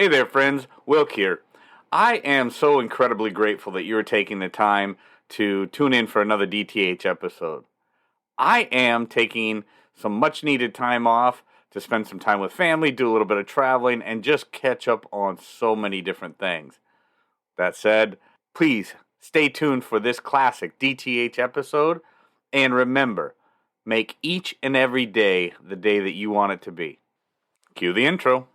Hey there, friends. Wilk here. I am so incredibly grateful that you're taking the time to tune in for another DTH episode. I am taking some much-needed time off to spend some time with family, do a little bit of traveling, and just catch up on so many different things. That said, please stay tuned for this classic DTH episode, and remember, make each and every day the day that you want it to be. Cue the intro.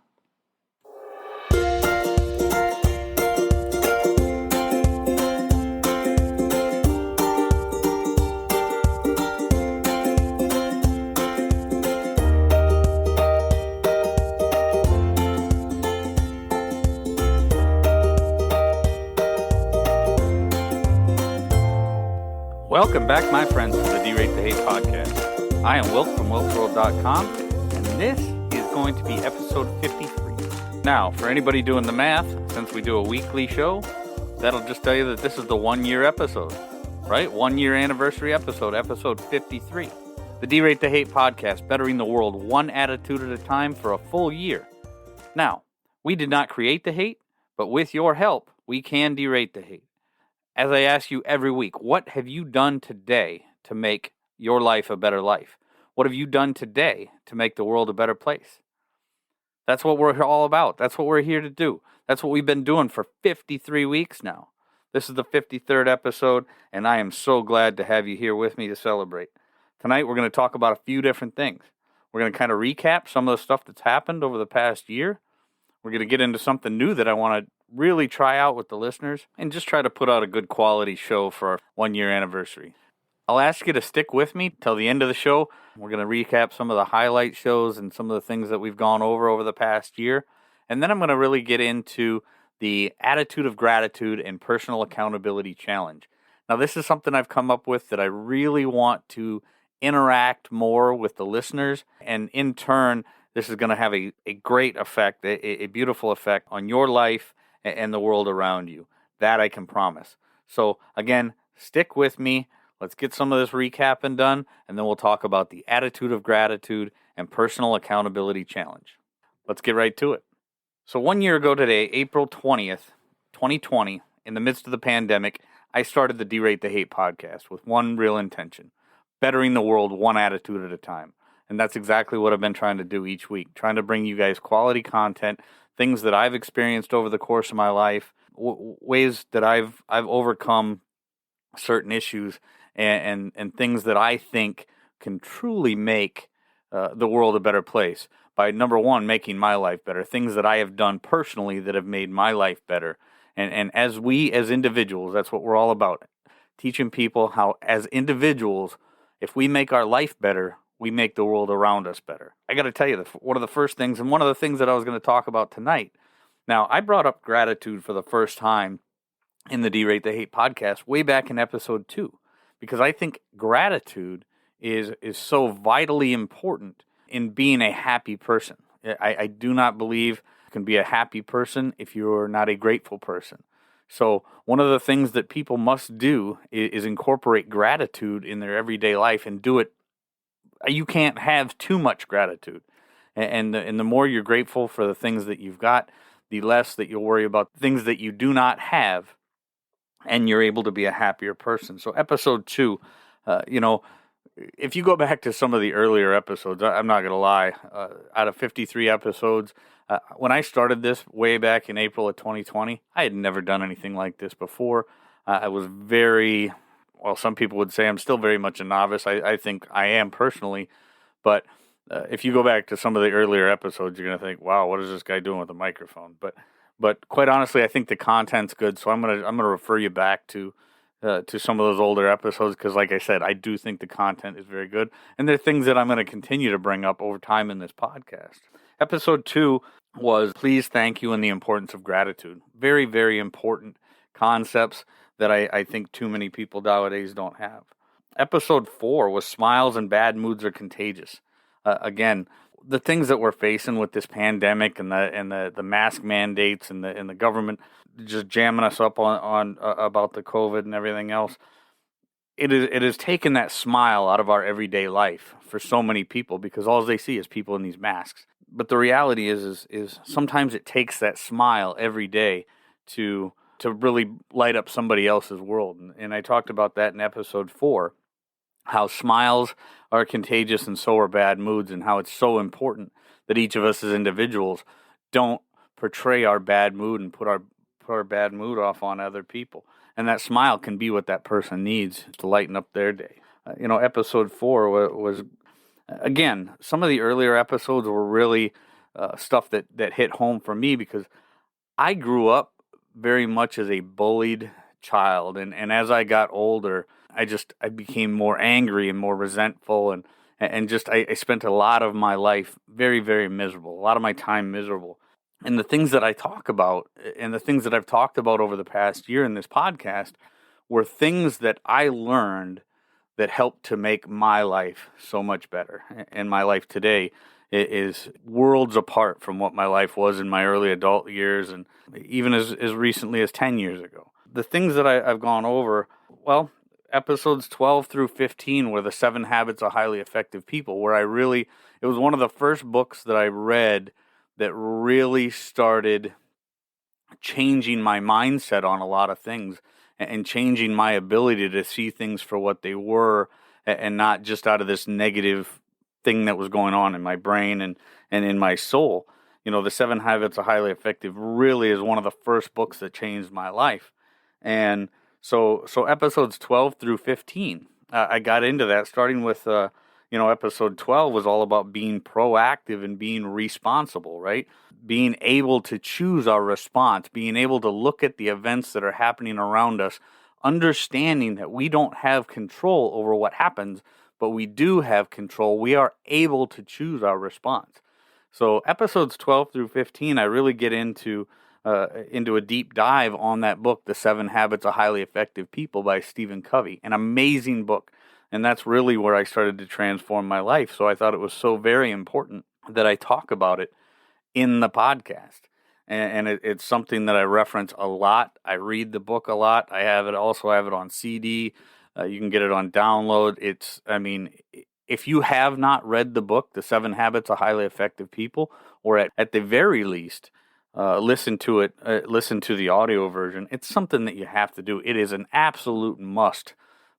Welcome back, my friends, to the D-Rate the Hate podcast. I am Wilk from wilksworld.com, and this is going to be episode 53. Now, for anybody doing the math, since we do a weekly show, that'll just tell you that this is the 1-year episode, right? 1-year anniversary episode 53. The D-Rate the Hate podcast, bettering the world one attitude at a time for a full year. Now, we did not create the hate, but with your help, we can derate the hate. As I ask you every week, what have you done today to make your life a better life? What have you done today to make the world a better place? That's what we're all about. That's what we're here to do. That's what we've been doing for 53 weeks now. This is the 53rd episode, and I am so glad to have you here with me to celebrate. Tonight, we're going to talk about a few different things. We're going to kind of recap some of the stuff that's happened over the past year. We're going to get into something new that I want to really try out with the listeners and just try to put out a good quality show for our 1-year anniversary. I'll ask you to stick with me till the end of the show. We're going to recap some of the highlight shows and some of the things that we've gone over the past year. And then I'm going to really get into the attitude of gratitude and personal accountability challenge. Now, this is something I've come up with that I really want to interact more with the listeners. And in turn, this is going to have a great effect, a beautiful effect on your life and the world around you. That I can promise. So again, stick with me. Let's get some of this recapping done, and then we'll talk about the attitude of gratitude and personal accountability challenge. Let's get right to it. So 1 year ago today, April 20th, 2020, in the midst of the pandemic, I started the D-Rate the Hate podcast with one real intention: bettering the world one attitude at a time. And that's exactly what I've been trying to do each week, trying to bring you guys quality content, things that I've experienced over the course of my life, ways that I've overcome certain issues, and things that I think can truly make the world a better place by, number one, making my life better, things that I have done personally that have made my life better. And as individuals, that's what we're all about, teaching people how, as individuals, if we make our life better, we make the world around us better. I got to tell you, one of the first things, and one of the things that I was going to talk about tonight. Now, I brought up gratitude for the first time in the D-Rate the Hate podcast way back in episode 2, because I think gratitude is so vitally important in being a happy person. I do not believe you can be a happy person if you're not a grateful person. So one of the things that people must do is incorporate gratitude in their everyday life and do it. You can't have too much gratitude. And the more you're grateful for the things that you've got, the less that you'll worry about things that you do not have, and you're able to be a happier person. So episode 2, if you go back to some of the earlier episodes, I'm not going to lie, out of 53 episodes, when I started this way back in April of 2020, I had never done anything like this before. I was very... Well, some people would say I'm still very much a novice. I think I am personally. But if you go back to some of the earlier episodes, you're going to think, wow, what is this guy doing with a microphone? But quite honestly, I think the content's good. So I'm gonna refer you back to some of those older episodes, because like I said, I do think the content is very good. And there are things that I'm going to continue to bring up over time in this podcast. Episode 2 was please, thank you, and the importance of gratitude. Very, very important concepts that I think too many people nowadays don't have. Episode 4 was smiles and bad moods are contagious. Again, the things that we're facing with this pandemic and the mask mandates and the government just jamming us up on about the COVID and everything else. It has taken that smile out of our everyday life for so many people, because all they see is people in these masks. But the reality is sometimes it takes that smile every day to really light up somebody else's world. And I talked about that in episode 4, how smiles are contagious and so are bad moods, and how it's so important that each of us as individuals don't portray our bad mood and put our bad mood off on other people. And that smile can be what that person needs to lighten up their day. Episode 4 was again, some of the earlier episodes were really stuff that hit home for me, because I grew up very much as a bullied child, and as I got older, I became more angry and more resentful, and just I spent a lot of my life very, very miserable, a lot of my time miserable. And the things that I talk about, and the things that I've talked about over the past year in this podcast, were things that I learned that helped to make my life so much better. And my life today is worlds apart from what my life was in my early adult years, and even as recently as 10 years ago. The things that I've gone over, well, episodes 12 through 15 were the 7 Habits of Highly Effective People, where it was one of the first books that I read that really started changing my mindset on a lot of things, and changing my ability to see things for what they were, and not just out of this negative thing that was going on in my brain and in my soul. The 7 Habits of Highly Effective really is one of the first books that changed my life. And so episodes 12 through 15, I got into that, starting with, episode 12 was all about being proactive and being responsible, right? Being able to choose our response, being able to look at the events that are happening around us, understanding that we don't have control over what happens, but we do have control. We are able to choose our response. So episodes 12 through 15, I really get into a deep dive on that book, The 7 Habits of Highly Effective People by Stephen Covey. An amazing book. And that's really where I started to transform my life. So I thought it was so very important that I talk about it in the podcast. And it's something that I reference a lot. I read the book a lot. I have it on CD. You can get it on download. If you have not read the book, The 7 Habits of Highly Effective People, or at the very least, listen to it, listen to the audio version, it's something that you have to do. It is an absolute must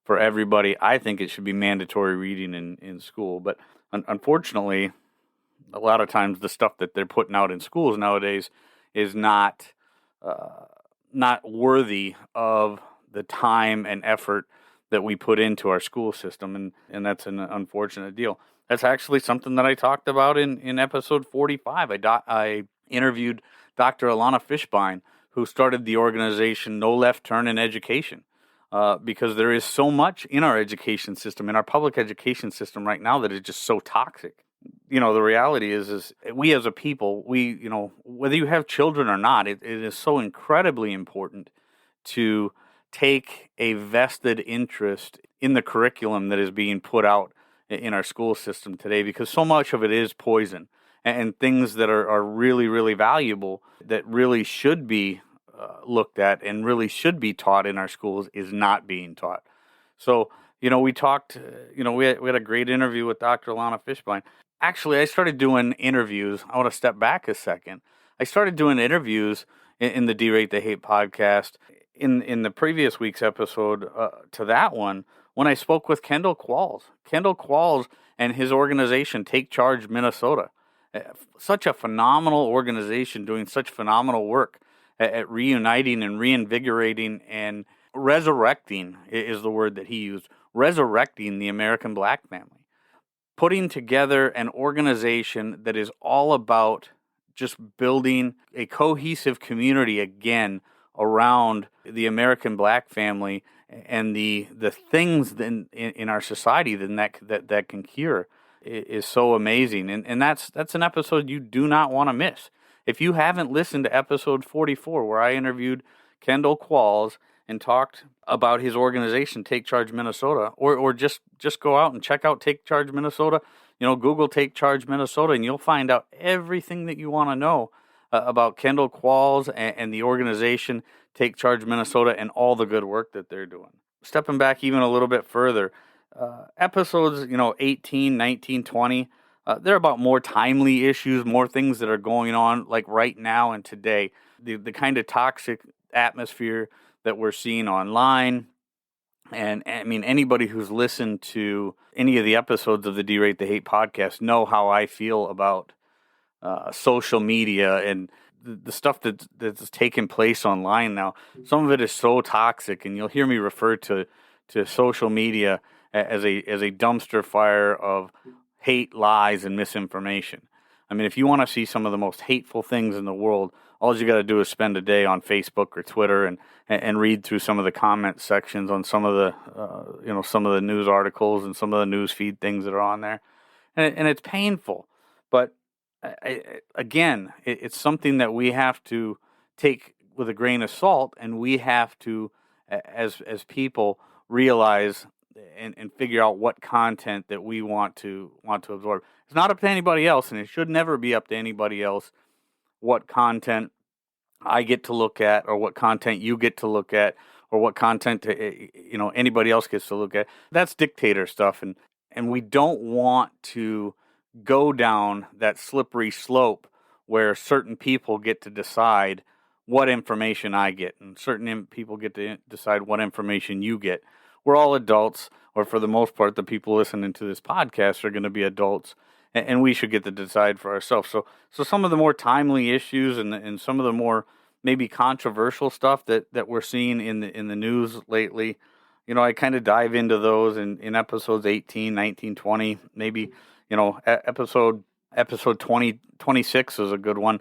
for everybody. I think it should be mandatory reading in school. But unfortunately, a lot of times the stuff that they're putting out in schools nowadays is not worthy of the time and effort that we put into our school system, and that's an unfortunate deal. That's actually something that I talked about in episode 45. I interviewed Dr. Alana Fishbein, who started the organization No Left Turn in Education, because there is so much in our education system, in our public education system right now, that is just so toxic. The reality is we as a people, whether you have children or not, it is so incredibly important to take a vested interest in the curriculum that is being put out in our school system today, because so much of it is poison, and things that are really, really valuable, that really should be looked at and really should be taught in our schools, is not being taught. So, we talked, we had a great interview with Dr. Alana Fishbein. Actually, I started doing interviews. I want to step back a second. I started doing interviews in the D-Rate the Hate podcast in the previous week's episode to that one, when I spoke with Kendall Qualls. Kendall Qualls and his organization, Take Charge Minnesota. Such a phenomenal organization doing such phenomenal work at reuniting and reinvigorating and resurrecting, is the word that he used, resurrecting the American Black family. Putting together an organization that is all about just building a cohesive community again around the American Black family and the things in our society that can cure is so amazing. And that's an episode you do not want to miss. If you haven't listened to episode 44, where I interviewed Kendall Qualls and talked about his organization, Take Charge Minnesota, or just go out and check out Take Charge Minnesota. Google Take Charge Minnesota, and you'll find out everything that you want to know about Kendall Qualls and the organization Take Charge Minnesota and all the good work that they're doing. Stepping back even a little bit further, episodes 18, 19, 20, They're about more timely issues, more things that are going on like right now and today. The kind of toxic atmosphere that we're seeing online. And I mean, anybody who's listened to any of the episodes of the D-Rate the Hate podcast know how I feel about social media and the stuff that's taking place online now. Some of it is so toxic, and you'll hear me refer to social media as a dumpster fire of hate, lies, and misinformation. I mean, if you want to see some of the most hateful things in the world, all you got to do is spend a day on Facebook or Twitter and read through some of the comment sections on some of the some of the news articles and some of the news feed things that are on there, and it's painful. But again, it's something that we have to take with a grain of salt, and we have to, as people, realize and figure out what content that we want to absorb. It's not up to anybody else, and it should never be up to anybody else what content I get to look at, or what content you get to look at, or what content anybody else gets to look at. That's dictator stuff, and we don't want to go down that slippery slope where certain people get to decide what information I get, and certain people get to decide what information you get. We're all adults, or for the most part, the people listening to this podcast are going to be adults, and we should get to decide for ourselves. So some of the more timely issues and some of the more maybe controversial stuff that we're seeing in the news lately, I kind of dive into those in episodes 18, 19, 20, maybe, episode 20, 26 is a good one.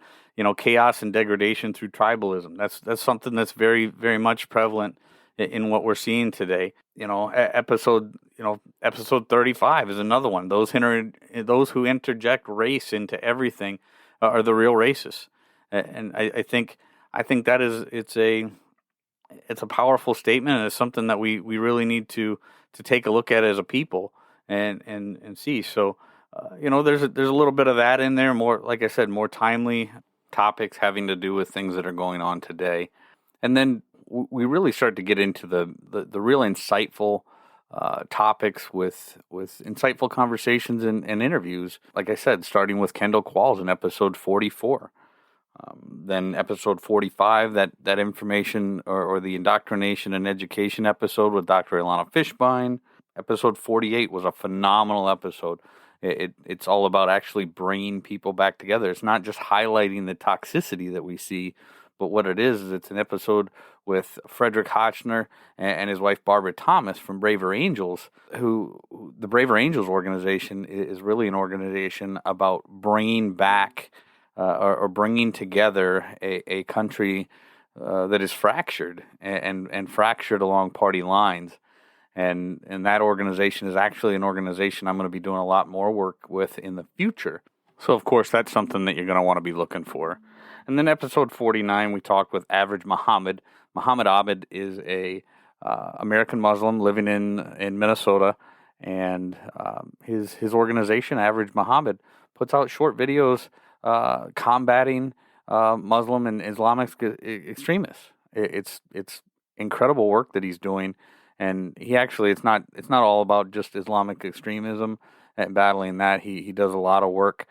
Chaos and degradation through tribalism. That's something that's very, very much prevalent in what we're seeing today. Episode 35 is another one. Those who interject race into everything are the real racists. And I think that it's a powerful statement, and it's something that we really need to take a look at as a people and see. So there's a little bit of that in there. More, like I said, more timely topics having to do with things that are going on today, and then we really start to get into the real insightful topics with insightful conversations and interviews. Like I said, starting with Kendall Qualls in episode 44. Then episode 45, that information or the indoctrination and education episode with Dr. Ilana Fishbein. Episode 48 was a phenomenal episode. It's all about actually bringing people back together. It's not just highlighting the toxicity that we see, but what it is it's an episode with Frederick Hotchner and his wife Barbara Thomas from Braver Angels, who the Braver Angels organization is really an organization about bringing back or bringing together a country that is fractured and fractured along party lines. And that organization is actually an organization I'm going to be doing a lot more work with in the future. So, of course, that's something that you're going to want to be looking for. And then episode 49, we talked with Average Muhammad. Muhammad Abed is a American Muslim living in Minnesota, and his organization, Average Muhammad, puts out short videos combating Muslim and Islamic extremists. It's incredible work that he's doing, and he actually it's not all about just Islamic extremism and battling that. He does a lot of work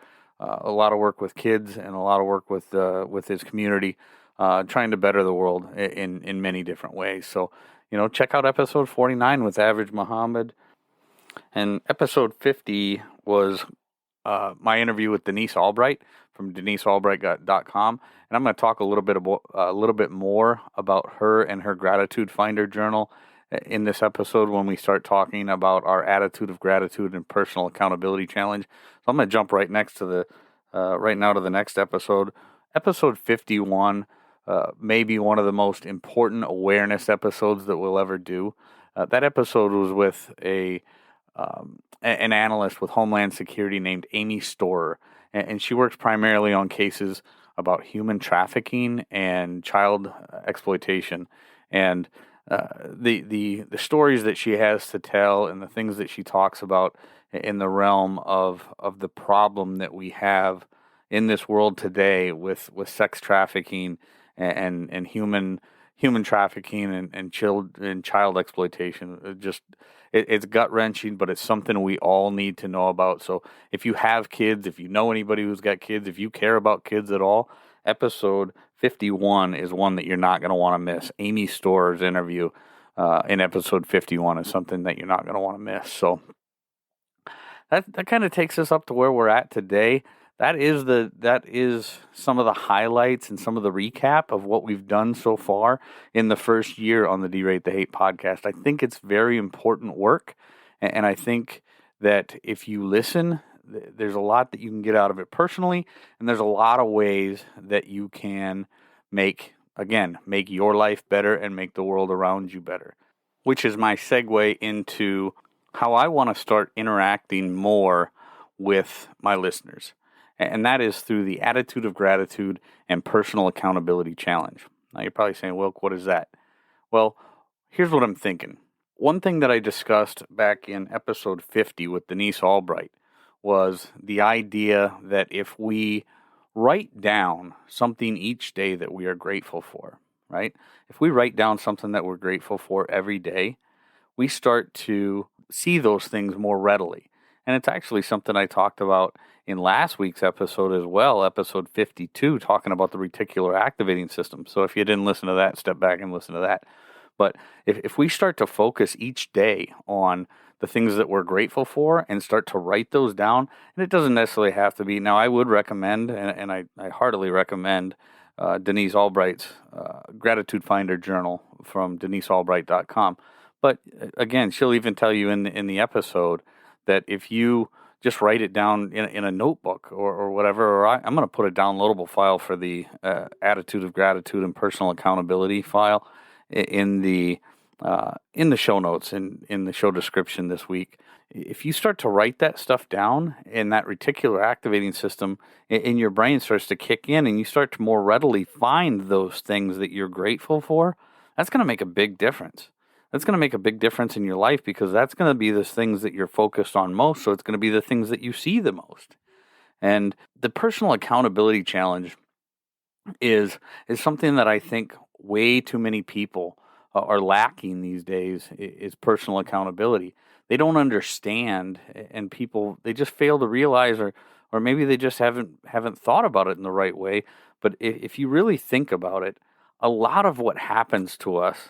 with kids and a lot of work with his community, trying to better the world in many different ways. So check out episode 49 with Average Muhammad, and episode 50 was my interview with Denise Albright from DeniseAlbright.com, and I'm going to talk a little bit more about her and her Gratitude Finder journal in this episode when we start talking about our attitude of gratitude and personal accountability challenge. So I'm going to jump right now to the next episode. Episode 51 may be one of the most important awareness episodes that we'll ever do. That episode was with an analyst with Homeland Security named Amy Storer, and she works primarily on cases about human trafficking and child exploitation. And the stories that she has to tell and the things that she talks about in the realm of the problem that we have in this world today with sex trafficking and human human trafficking and child exploitation. It's gut wrenching, but it's something we all need to know about. So if you have kids, if you know anybody who's got kids, if you care about kids at all, episode 51 is one that you're not going to want to miss. Amy Storer's interview in episode 51 is something that you're not going to want to miss. So that kind of takes us up to where we're at today. That is some of the highlights and some of the recap of what we've done so far in the first year on the Derate the Hate podcast. I think it's very important work, and I think that if you listen, there's a lot that you can get out of it personally, and there's a lot of ways that you can make your life better and make the world around you better, which is my segue into how I want to start interacting more with my listeners. And that is through the attitude of gratitude and personal accountability challenge. Now you're probably saying, Wilk, what is that? Well, here's what I'm thinking. One thing that I discussed back in episode 50 with Denise Albright was the idea that if we write down something each day that we are grateful for, right? If we write down something that we're grateful for every day, we start to see those things more readily. And it's actually something I talked about in last week's episode as well, episode 52, talking about the reticular activating system. So if you didn't listen to that, step back and listen to that. But if we start to focus each day on the things that we're grateful for and start to write those down, and it doesn't necessarily have to be. Now, I would recommend, and I heartily recommend, Denise Albright's Gratitude Finder Journal from DeniseAlbright.com. But again, she'll even tell you in the episode that if you just write it down in a notebook or whatever, or I'm going to put a downloadable file for the attitude of gratitude and personal accountability file in the show notes, in the show description this week. If you start to write that stuff down, and that reticular activating system in your brain starts to kick in, and you start to more readily find those things that you're grateful for, that's going to make a big difference. That's going to make a big difference in your life, because that's going to be the things that you're focused on most. So it's going to be the things that you see the most. And the personal accountability challenge is something that I think way too many people are lacking these days, is personal accountability. They don't understand, and they just fail to realize, or maybe they just haven't thought about it in the right way. But if you really think about it, a lot of what happens to us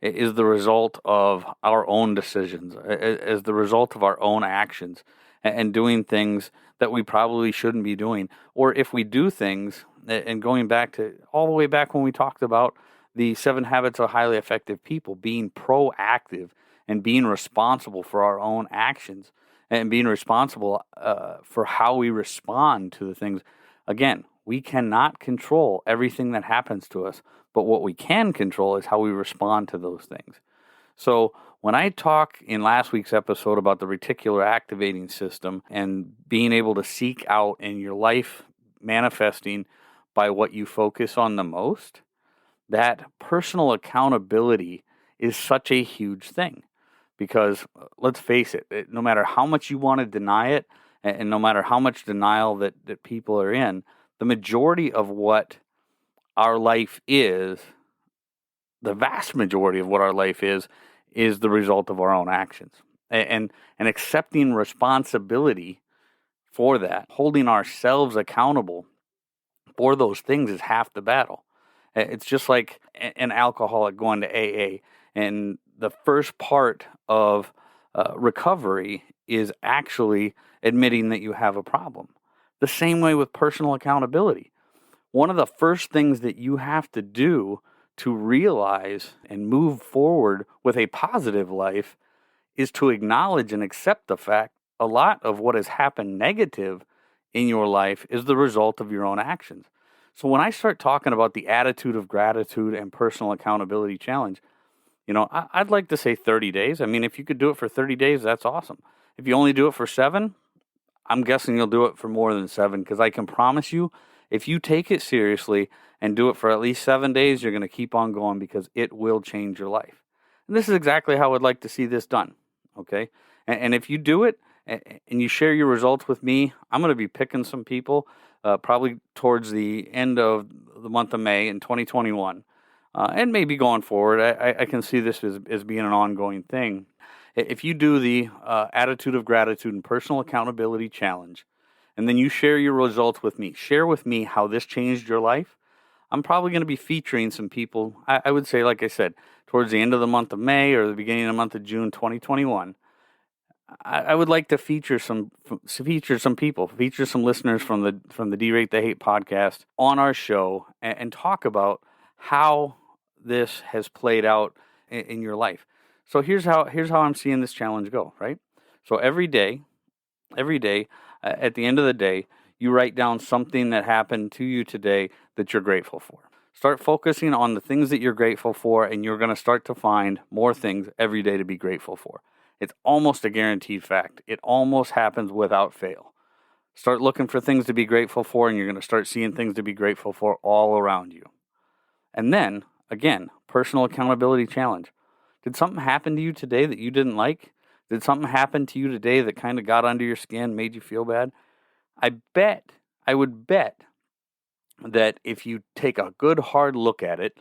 is the result of our own decisions, as the result of our own actions, and doing things that we probably shouldn't be doing. Or if we do things, and going back to all the way back when we talked about the 7 habits of highly effective people, being proactive and being responsible for our own actions, and being responsible for how we respond to the things. Again, we cannot control everything that happens to us, but what we can control is how we respond to those things. So when I talk in last week's episode about the reticular activating system and being able to seek out in your life manifesting by what you focus on the most, that personal accountability is such a huge thing. Because let's face it, no matter how much you want to deny it, and no matter how much denial that people are in, the majority of what our life is, the vast majority of what our life is the result of our own actions. And accepting responsibility for that, holding ourselves accountable for those things, is half the battle. It's just like an alcoholic going to AA, and the first part of recovery is actually admitting that you have a problem. The same way with personal accountability. One of the first things that you have to do to realize and move forward with a positive life is to acknowledge and accept the fact a lot of what has happened negative in your life is the result of your own actions. So when I start talking about the attitude of gratitude and personal accountability challenge, I'd like to say 30 days. I mean, if you could do it for 30 days, that's awesome. If you only do it for 7, I'm guessing you'll do it for more than 7, because I can promise you, if you take it seriously and do it for at least 7 days, you're going to keep on going, because it will change your life. And this is exactly how I'd like to see this done, okay? And if you do it and you share your results with me, I'm going to be picking some people probably towards the end of the month of May in 2021. and maybe going forward, I can see this as being an ongoing thing. If you do the attitude of gratitude and personal accountability challenge, and then you share your results with me, share with me how this changed your life, I'm probably going to be featuring some people, I would say, like I said, towards the end of the month of May or the beginning of the month of June 2021. I would like to feature some people, feature some listeners from the D-Rate the Hate podcast on our show and talk about how this has played out in your life. So here's how I'm seeing this challenge go, right? So every day, at the end of the day, you write down something that happened to you today that you're grateful for. Start focusing on the things that you're grateful for, and you're going to start to find more things every day to be grateful for. It's almost a guaranteed fact. It almost happens without fail. Start looking for things to be grateful for, and you're going to start seeing things to be grateful for all around you. And then, again, personal accountability challenge. Did something happen to you today that you didn't like? Did something happen to you today that kind of got under your skin, made you feel bad? I would bet that if you take a good hard look at it,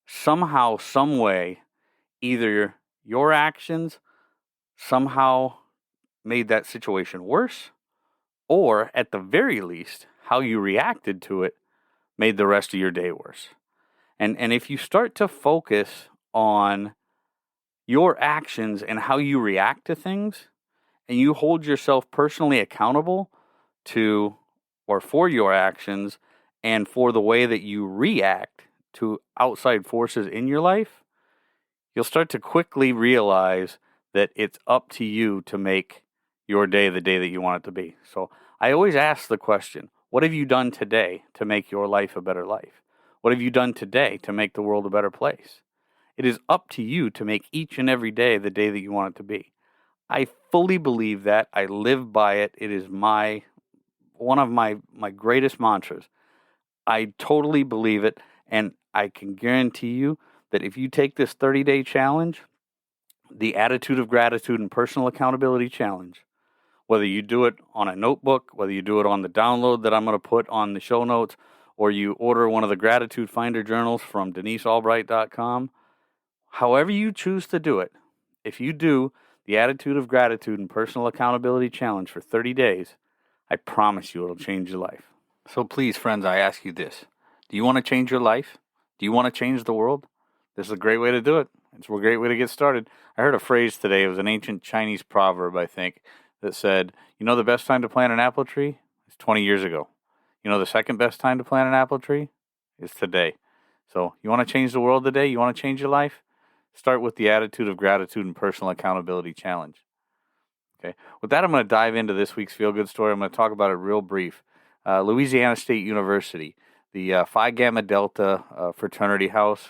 somehow, some way, either your actions somehow made that situation worse, or at the very least, how you reacted to it made the rest of your day worse. And if you start to focus on your actions and how you react to things, and you hold yourself personally accountable to or for your actions and for the way that you react to outside forces in your life, you'll start to quickly realize that it's up to you to make your day the day that you want it to be. So I always ask the question, what have you done today to make your life a better life? What have you done today to make the world a better place? It is up to you to make each and every day the day that you want it to be. I fully believe that. I live by it. It is one of my greatest mantras. I totally believe it, and I can guarantee you that if you take this 30-day challenge, the attitude of gratitude and personal accountability challenge, whether you do it on a notebook, whether you do it on the download that I'm going to put on the show notes, or you order one of the Gratitude Finder journals from DeniseAlbright.com, however you choose to do it, if you do the attitude of gratitude and personal accountability challenge for 30 days, I promise you it'll change your life. So please, friends, I ask you this. Do you want to change your life? Do you want to change the world? This is a great way to do it. It's a great way to get started. I heard a phrase today. It was an ancient Chinese proverb, I think, that said, you know the best time to plant an apple tree? It's 20 years ago. You know the second best time to plant an apple tree? Is today. So you want to change the world today? You want to change your life? Start with the attitude of gratitude and personal accountability challenge. Okay. With that, I'm going to dive into this week's feel-good story. I'm going to talk about it real brief. Louisiana State University, the Phi Gamma Delta fraternity house,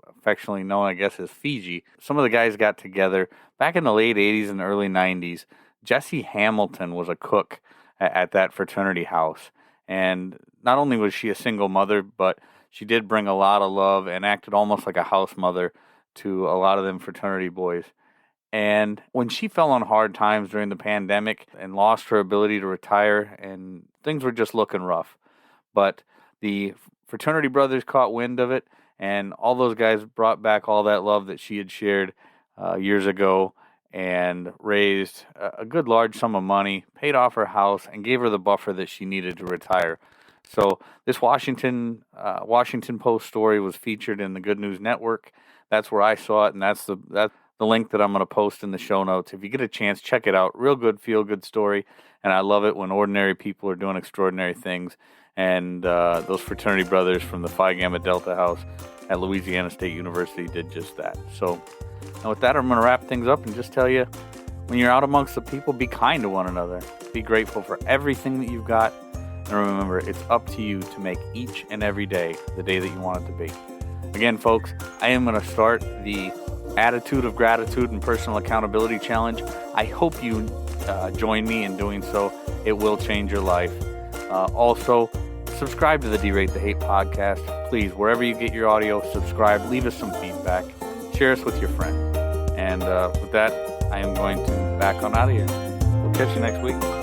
affectionately known, I guess, as Fiji. Some of the guys got together back in the late 80s and early 90s. Jessie Hamilton was a cook at that fraternity house. And not only was she a single mother, but she did bring a lot of love and acted almost like a house mother to a lot of them fraternity boys. And when she fell on hard times during the pandemic and lost her ability to retire, and things were just looking rough, but the fraternity brothers caught wind of it, and all those guys brought back all that love that she had shared years ago and raised a good large sum of money, paid off her house, and gave her the buffer that she needed to retire. So this Washington Post story was featured in the Good News Network. That's where I saw it, and that's the link that I'm going to post in the show notes. If you get a chance, check it out. Real good, feel-good story, and I love it when ordinary people are doing extraordinary things, and those fraternity brothers from the Phi Gamma Delta house at Louisiana State University did just that. So, and with that, I'm going to wrap things up and just tell you, when you're out amongst the people, be kind to one another. Be grateful for everything that you've got, and remember, it's up to you to make each and every day the day that you want it to be. Again, folks, I am going to start the attitude of gratitude and personal accountability challenge. I hope you join me in doing so. It will change your life. Also, subscribe to the D-Rate the Hate podcast. Please, wherever you get your audio, subscribe. Leave us some feedback. Share us with your friends. And with that, I am going to back on out of here. We'll catch you next week.